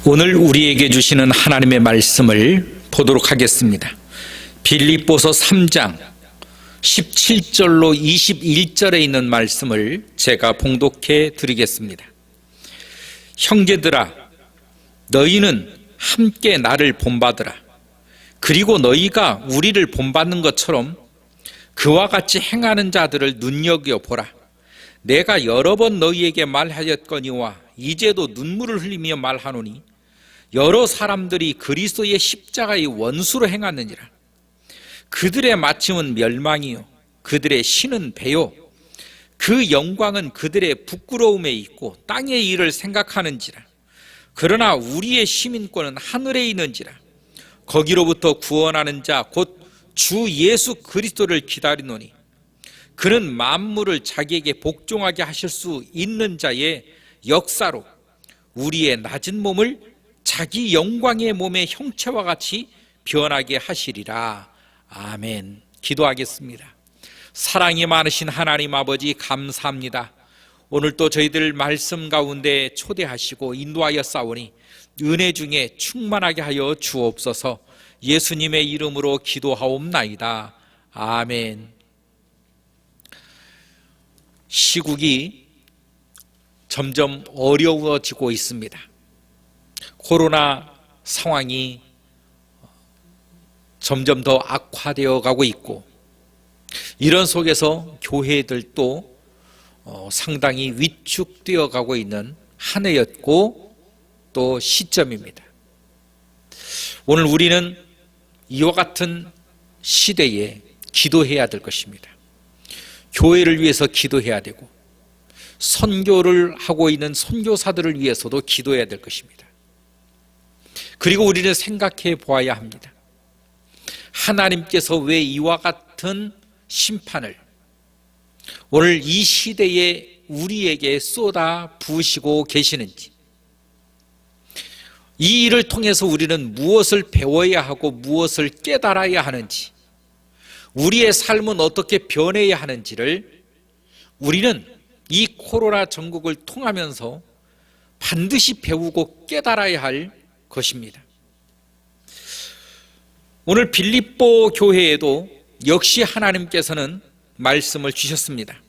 오늘 우리에게 주시는 하나님의 말씀을 보도록 하겠습니다. 빌립보서 3장 17절로 21절에 있는 말씀을 제가 봉독해 드리겠습니다. 형제들아, 너희는 함께 나를 본받으라. 그리고 너희가 우리를 본받는 것처럼 그와 같이 행하는 자들을 눈여겨보라. 내가 여러 번 너희에게 말하였거니와 이제도 눈물을 흘리며 말하노니 여러 사람들이 그리스도의 십자가의 원수로 행하느니라. 그들의 마침은 멸망이요 그들의 신은 배요 그 영광은 그들의 부끄러움에 있고 땅의 일을 생각하는지라. 그러나 우리의 시민권은 하늘에 있는지라. 거기로부터 구원하는 자 곧 주 예수 그리스도를 기다리노니 그는 만물을 자기에게 복종하게 하실 수 있는 자의 역사로 우리의 낮은 몸을 자기 영광의 몸의 형체와 같이 변하게 하시리라. 아멘. 기도하겠습니다. 사랑이 많으신 하나님 아버지, 감사합니다. 오늘 또 저희들 말씀 가운데 초대하시고 인도하여 싸우니 은혜 중에 충만하게 하여 주옵소서. 예수님의 이름으로 기도하옵나이다. 아멘. 시국이 점점 어려워지고 있습니다. 코로나 상황이 점점 더 악화되어 가고 있고, 이런 속에서 교회들도 상당히 위축되어 가고 있는 한 해였고 또 시점입니다. 오늘 우리는 이와 같은 시대에 기도해야 될 것입니다. 교회를 위해서 기도해야 되고 선교를 하고 있는 선교사들을 위해서도 기도해야 될 것입니다. 그리고 우리는 생각해 보아야 합니다. 하나님께서 왜 이와 같은 심판을 오늘 이 시대에 우리에게 쏟아 부으시고 계시는지, 이 일을 통해서 우리는 무엇을 배워야 하고 무엇을 깨달아야 하는지, 우리의 삶은 어떻게 변해야 하는지를 우리는 이 코로나 전국을 통하면서 반드시 배우고 깨달아야 할 것입니다. 오늘 빌립보 교회에도 역시 하나님께서는 말씀을 주셨습니다.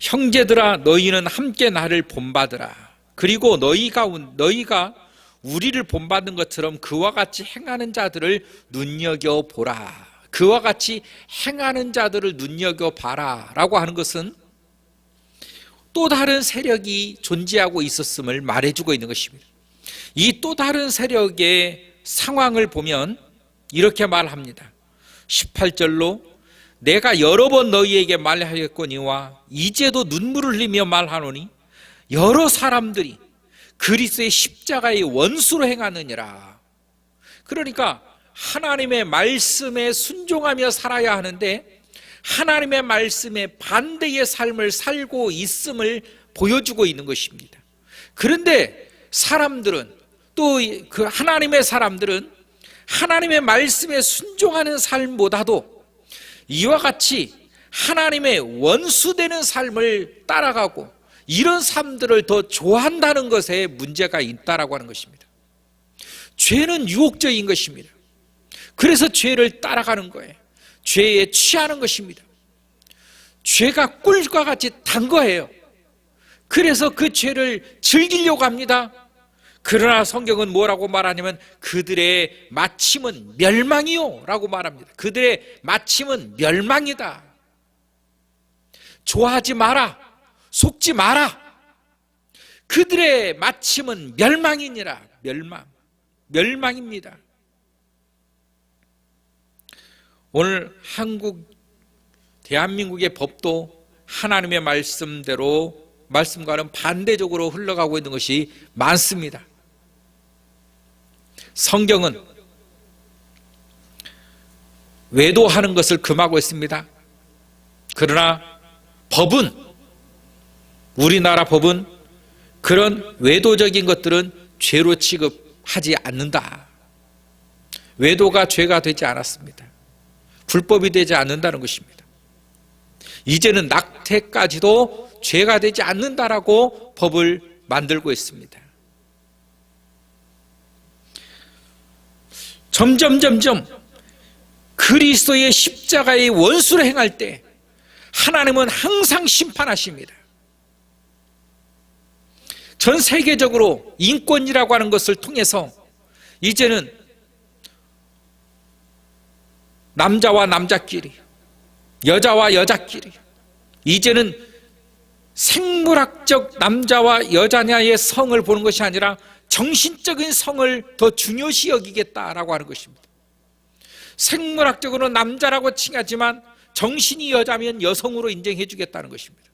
형제들아, 너희는 함께 나를 본받으라. 그리고 너희가 우리를 본받는 것처럼 그와 같이 행하는 자들을 눈여겨보라. 그와 같이 행하는 자들을 눈여겨봐라 라고 하는 것은 또 다른 세력이 존재하고 있었음을 말해주고 있는 것입니다. 이 또 다른 세력의 상황을 보면 이렇게 말합니다. 18절로 내가 여러 번 너희에게 말하였거니와 이제도 눈물을 흘리며 말하노니 여러 사람들이 그리스도의 십자가의 원수로 행하느니라. 그러니까 하나님의 말씀에 순종하며 살아야 하는데 하나님의 말씀에 반대의 삶을 살고 있음을 보여주고 있는 것입니다. 그런데 사람들은, 또 그 하나님의 사람들은 하나님의 말씀에 순종하는 삶보다도 이와 같이 하나님의 원수되는 삶을 따라가고 이런 삶들을 더 좋아한다는 것에 문제가 있다라고 하는 것입니다. 죄는 유혹적인 것입니다. 그래서 죄를 따라가는 거예요. 죄에 취하는 것입니다. 죄가 꿀과 같이 단 거예요. 그래서 그 죄를 즐기려고 합니다. 그러나 성경은 뭐라고 말하냐면 그들의 마침은 멸망이요 라고 말합니다. 그들의 마침은 멸망이다. 좋아하지 마라. 속지 마라. 그들의 마침은 멸망이니라. 멸망입니다. 오늘 대한민국의 법도 하나님의 말씀과는 반대적으로 흘러가고 있는 것이 많습니다. 성경은 외도하는 것을 금하고 있습니다. 그러나 우리나라 법은 그런 외도적인 것들은 죄로 취급하지 않는다. 외도가 죄가 되지 않았습니다. 불법이 되지 않는다는 것입니다. 이제는 낙태까지도 죄가 되지 않는다라고 법을 만들고 있습니다. 점점 그리스도의 십자가의 원수를 행할 때 하나님은 항상 심판하십니다. 전 세계적으로 인권이라고 하는 것을 통해서 이제는 남자와 남자끼리, 여자와 여자끼리, 이제는 생물학적 남자와 여자냐의 성을 보는 것이 아니라 정신적인 성을 더 중요시 여기겠다라고 하는 것입니다. 생물학적으로 남자라고 칭하지만 정신이 여자면 여성으로 인정해 주겠다는 것입니다.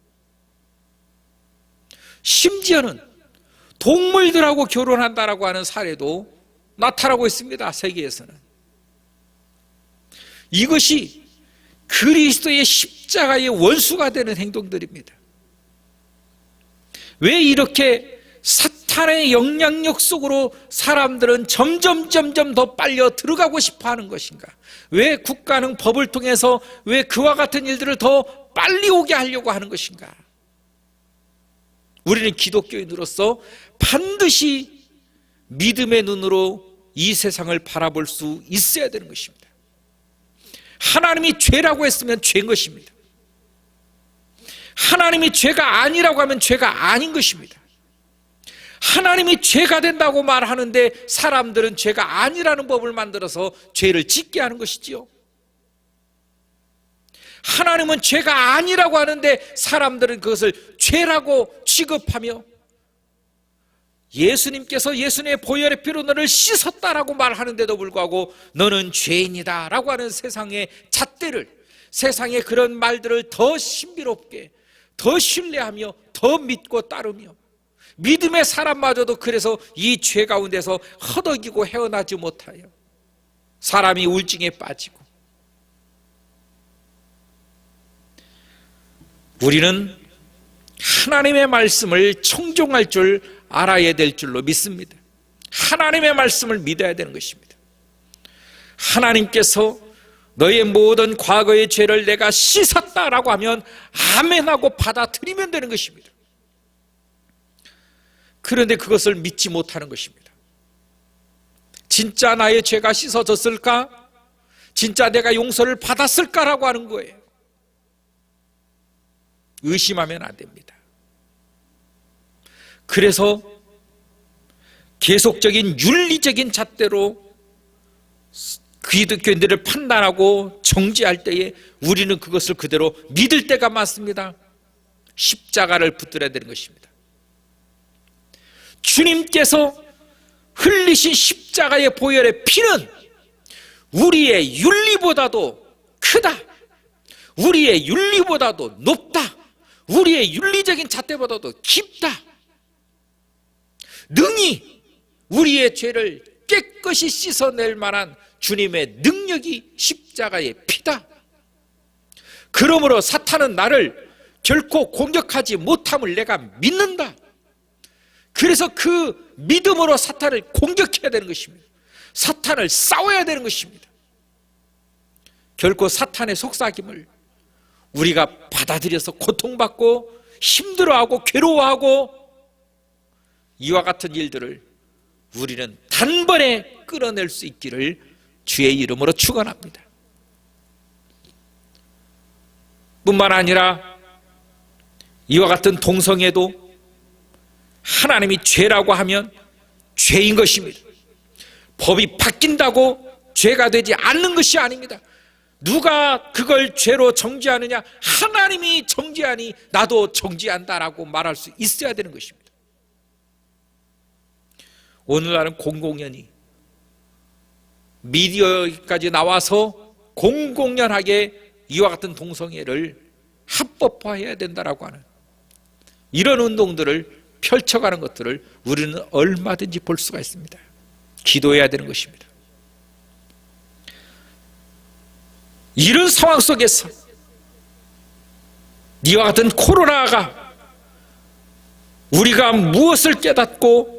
심지어는 동물들하고 결혼한다라고 하는 사례도 나타나고 있습니다. 세계에서는. 이것이 그리스도의 십자가의 원수가 되는 행동들입니다. 왜 이렇게 사탄의 영향력 속으로 사람들은 점점 더 빨려 들어가고 싶어 하는 것인가? 왜 국가는 법을 통해서 왜 그와 같은 일들을 더 빨리 오게 하려고 하는 것인가? 우리는 기독교인으로서 반드시 믿음의 눈으로 이 세상을 바라볼 수 있어야 되는 것입니다. 하나님이 죄라고 했으면 죄인 것입니다. 하나님이 죄가 아니라고 하면 죄가 아닌 것입니다. 하나님이 죄가 된다고 말하는데 사람들은 죄가 아니라는 법을 만들어서 죄를 짓게 하는 것이지요. 하나님은 죄가 아니라고 하는데 사람들은 그것을 죄라고 취급하며 예수님께서 예수님의 보혈의 피로 너를 씻었다라고 말하는데도 불구하고 너는 죄인이다 라고 하는 세상의 잣대를, 세상의 그런 말들을 더 신비롭게, 더 신뢰하며 더 믿고 따르며 믿음의 사람마저도 그래서 이 죄 가운데서 허덕이고 헤어나지 못하여 사람이 우울증에 빠지고, 우리는 하나님의 말씀을 청종할 줄 알아야 될 줄로 믿습니다. 하나님의 말씀을 믿어야 되는 것입니다. 하나님께서 너의 모든 과거의 죄를 내가 씻었다라고 하면 아멘하고 받아들이면 되는 것입니다. 그런데 그것을 믿지 못하는 것입니다. 진짜 나의 죄가 씻어졌을까? 진짜 내가 용서를 받았을까라고 하는 거예요. 의심하면 안 됩니다. 그래서 계속적인 윤리적인 잣대로 기독교인들을 판단하고 정죄할 때에 우리는 그것을 그대로 믿을 때가 많습니다. 십자가를 붙들어야 되는 것입니다. 주님께서 흘리신 십자가의 보혈의 피는 우리의 윤리보다도 크다, 우리의 윤리보다도 높다, 우리의 윤리적인 잣대보다도 깊다, 능히 우리의 죄를 깨끗이 씻어낼 만한 주님의 능력이 십자가의 피다. 그러므로 사탄은 나를 결코 공격하지 못함을 내가 믿는다. 그래서 그 믿음으로 사탄을 공격해야 되는 것입니다. 사탄을 싸워야 되는 것입니다. 결코 사탄의 속삭임을 우리가 받아들여서 고통받고 힘들어하고 괴로워하고 이와 같은 일들을 우리는 단번에 끌어낼 수 있기를 주의 이름으로 축원합니다. 뿐만 아니라 이와 같은 동성애도 하나님이 죄라고 하면 죄인 것입니다. 법이 바뀐다고 죄가 되지 않는 것이 아닙니다. 누가 그걸 죄로 정죄하느냐? 하나님이 정죄하니 나도 정죄한다라고 말할 수 있어야 되는 것입니다. 오늘날은 공공연히 미디어까지 나와서 공공연하게 이와 같은 동성애를 합법화해야 된다라고 하는 이런 운동들을 펼쳐가는 것들을 우리는 얼마든지 볼 수가 있습니다. 기도해야 되는 것입니다. 이런 상황 속에서 이와 같은 코로나가 우리가 무엇을 깨닫고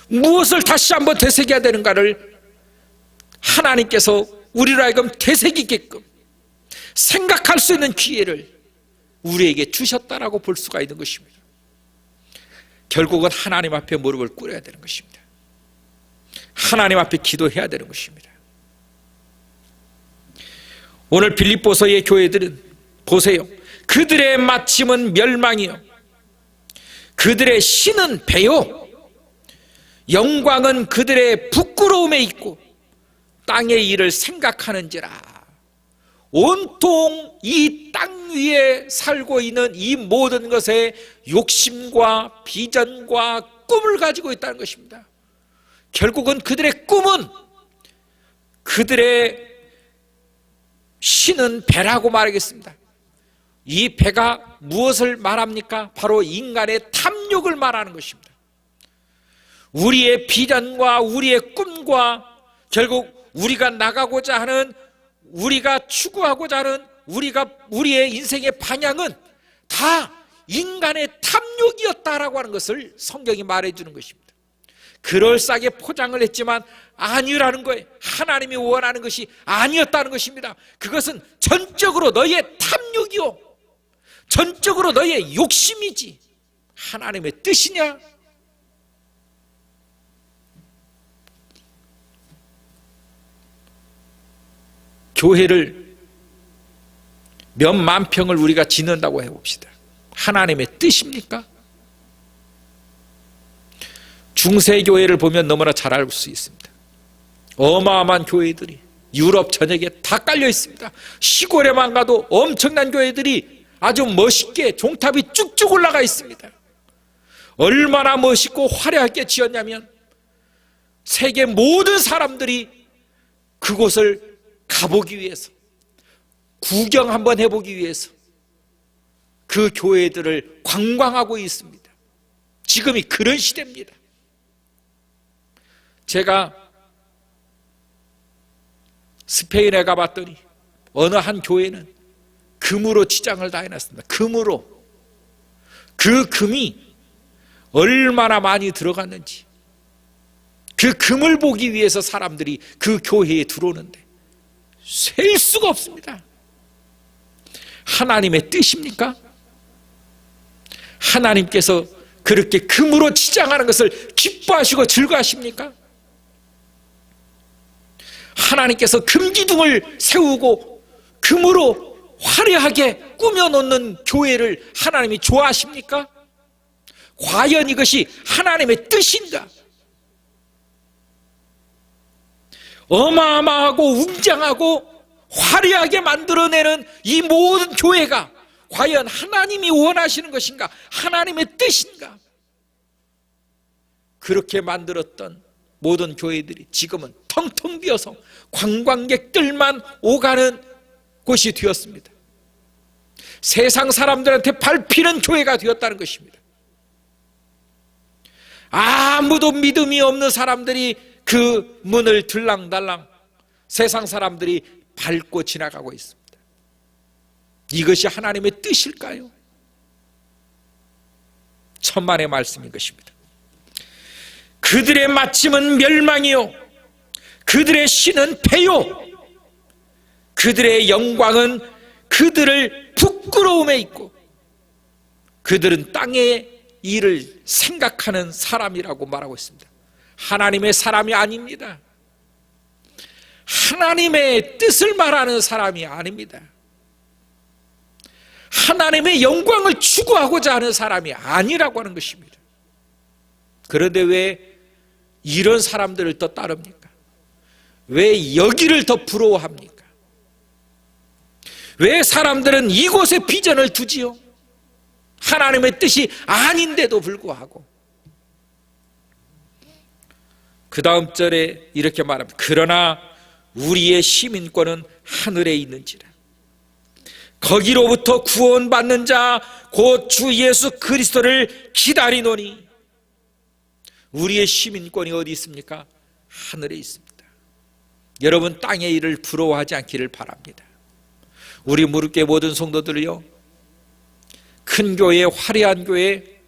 무엇을 다시 한번 되새겨야 되는가를 하나님께서 우리로 하여금 되새기게끔 생각할 수 있는 기회를 우리에게 주셨다라고 볼 수가 있는 것입니다. 결국은 하나님 앞에 무릎을 꿇어야 되는 것입니다. 하나님 앞에 기도해야 되는 것입니다. 오늘 빌립보서의 교회들은 보세요. 그들의 마침은 멸망이요, 그들의 신은 배요, 영광은 그들의 부끄러움에 있고 땅의 일을 생각하는지라. 온통 이 땅 위에 살고 있는 이 모든 것에 욕심과 비전과 꿈을 가지고 있다는 것입니다. 결국은 그들의 꿈은, 그들의 신은 배라고 말하겠습니다. 이 배가 무엇을 말합니까? 바로 인간의 탐욕을 말하는 것입니다. 우리의 비전과 우리의 꿈과 결국 우리가 나가고자 하는, 우리가 추구하고자 하는 우리의 인생의 방향은 다 인간의 탐욕이었다라고 하는 것을 성경이 말해주는 것입니다. 그럴싸하게 포장을 했지만 아니라는 거예요. 하나님이 원하는 것이 아니었다는 것입니다. 그것은 전적으로 너의 탐욕이요, 전적으로 너의 욕심이지 하나님의 뜻이냐? 교회를 몇만 평을 우리가 짓는다고 해봅시다. 하나님의 뜻입니까? 중세교회를 보면 너무나 잘 알 수 있습니다. 어마어마한 교회들이 유럽 전역에 다 깔려 있습니다. 시골에만 가도 엄청난 교회들이 아주 멋있게 종탑이 쭉쭉 올라가 있습니다. 얼마나 멋있고 화려하게 지었냐면 세계 모든 사람들이 그곳을 가보기 위해서, 구경 한번 해보기 위해서 그 교회들을 관광하고 있습니다. 지금이 그런 시대입니다. 제가 스페인에 가봤더니 어느 한 교회는 금으로 치장을 다 해놨습니다. 금으로. 그 금이 얼마나 많이 들어갔는지, 그 금을 보기 위해서 사람들이 그 교회에 들어오는데 셀 수가 없습니다. 하나님의 뜻입니까? 하나님께서 그렇게 금으로 치장하는 것을 기뻐하시고 즐거워하십니까? 하나님께서 금기둥을 세우고 금으로 화려하게 꾸며놓는 교회를 하나님이 좋아하십니까? 과연 이것이 하나님의 뜻인가? 어마어마하고 웅장하고 화려하게 만들어내는 이 모든 교회가 과연 하나님이 원하시는 것인가? 하나님의 뜻인가? 그렇게 만들었던 모든 교회들이 지금은 텅텅 비어서 관광객들만 오가는 곳이 되었습니다. 세상 사람들한테 밟히는 교회가 되었다는 것입니다. 아무도 믿음이 없는 사람들이 그 문을 들랑달랑 세상 사람들이 밟고 지나가고 있습니다. 이것이 하나님의 뜻일까요? 천만의 말씀인 것입니다. 그들의 마침은 멸망이요, 그들의 신은 패요, 그들의 영광은 그들을 부끄러움에 있고 그들은 땅의 일을 생각하는 사람이라고 말하고 있습니다. 하나님의 사람이 아닙니다. 하나님의 뜻을 말하는 사람이 아닙니다. 하나님의 영광을 추구하고자 하는 사람이 아니라고 하는 것입니다. 그런데 왜 이런 사람들을 더 따릅니까? 왜 여기를 더 부러워합니까? 왜 사람들은 이곳에 비전을 두지요? 하나님의 뜻이 아닌데도 불구하고. 그 다음 절에 이렇게 말합니다. 그러나 우리의 시민권은 하늘에 있는지라. 거기로부터 구원받는 자 곧 주 예수 그리스도를 기다리노니. 우리의 시민권이 어디 있습니까? 하늘에 있습니다. 여러분, 땅의 일을 부러워하지 않기를 바랍니다. 우리 무릎교회 모든 성도들이요, 큰 교회, 화려한 교회,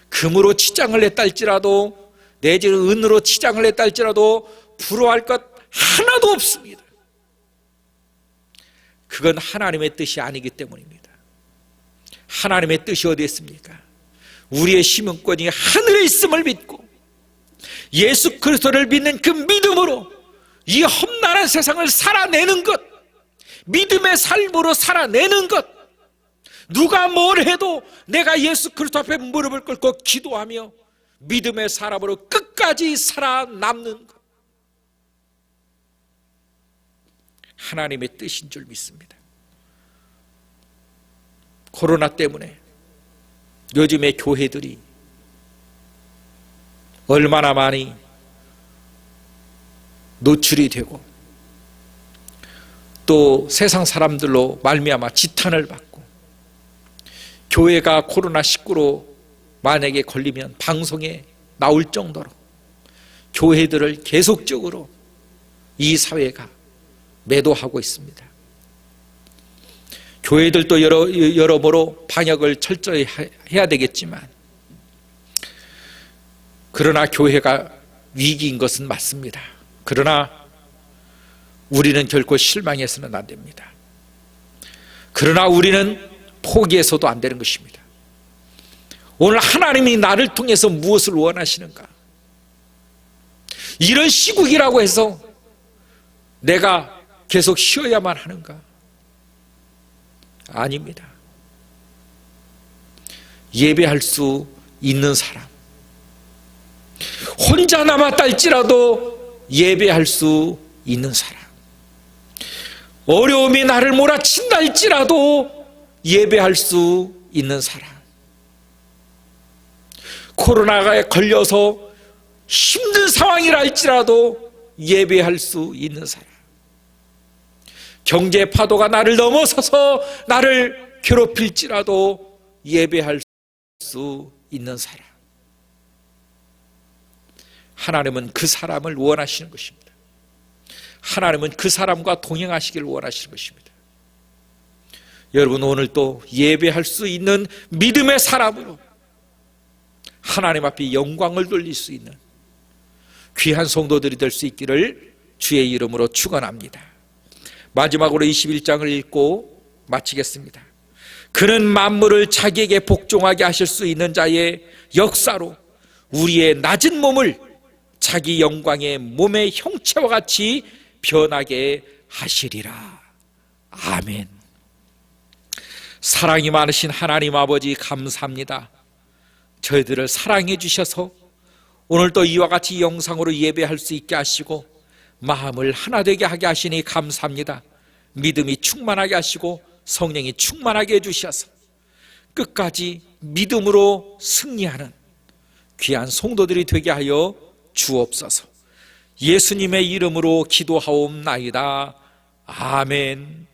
금으로 치장을 했다 할지라도 내지는 은으로 치장을 했다 할지라도 부러워할 것 하나도 없습니다. 그건 하나님의 뜻이 아니기 때문입니다. 하나님의 뜻이 어디에 있습니까? 우리의 시민권이 하늘에 있음을 믿고 예수 그리스도를 믿는 그 믿음으로 이 험난한 세상을 살아내는 것, 믿음의 삶으로 살아내는 것, 누가 뭘 해도 내가 예수 그리스도 앞에 무릎을 꿇고 기도하며 믿음의 사람으로 끝까지 살아남는 것, 하나님의 뜻인 줄 믿습니다. 코로나 때문에 요즘에 교회들이 얼마나 많이 노출이 되고 또 세상 사람들로 말미암아 지탄을 받고, 교회가 코로나19로 만약에 걸리면 방송에 나올 정도로 교회들을 계속적으로 이 사회가 매도하고 있습니다. 교회들도 여러모로 방역을 철저히 해야 되겠지만, 그러나 교회가 위기인 것은 맞습니다. 그러나 우리는 결코 실망해서는 안 됩니다. 그러나 우리는 포기해서도 안 되는 것입니다. 오늘 하나님이 나를 통해서 무엇을 원하시는가? 이런 시국이라고 해서 내가 계속 쉬어야만 하는가? 아닙니다. 예배할 수 있는 사람, 혼자 남았다 할지라도 예배할 수 있는 사람, 어려움이 나를 몰아친다 할지라도 예배할 수 있는 사람, 코로나에 걸려서 힘든 상황이라 할지라도 예배할 수 있는 사람, 경제 파도가 나를 넘어서서 나를 괴롭힐지라도 예배할 수 있는 사람, 하나님은 그 사람을 원하시는 것입니다. 하나님은 그 사람과 동행하시기를 원하시는 것입니다. 여러분, 오늘 또 예배할 수 있는 믿음의 사람으로 하나님 앞에 영광을 돌릴 수 있는 귀한 성도들이 될 수 있기를 주의 이름으로 축원합니다. 마지막으로 21장을 읽고 마치겠습니다. 그는 만물을 자기에게 복종하게 하실 수 있는 자의 역사로 우리의 낮은 몸을 자기 영광의 몸의 형체와 같이 변하게 하시리라. 아멘. 사랑이 많으신 하나님 아버지, 감사합니다. 저희들을 사랑해 주셔서 오늘도 이와 같이 영상으로 예배할 수 있게 하시고 마음을 하나 되게 하게 하시니 감사합니다. 믿음이 충만하게 하시고 성령이 충만하게 해주셔서 끝까지 믿음으로 승리하는 귀한 성도들이 되게 하여 주옵소서. 예수님의 이름으로 기도하옵나이다. 아멘.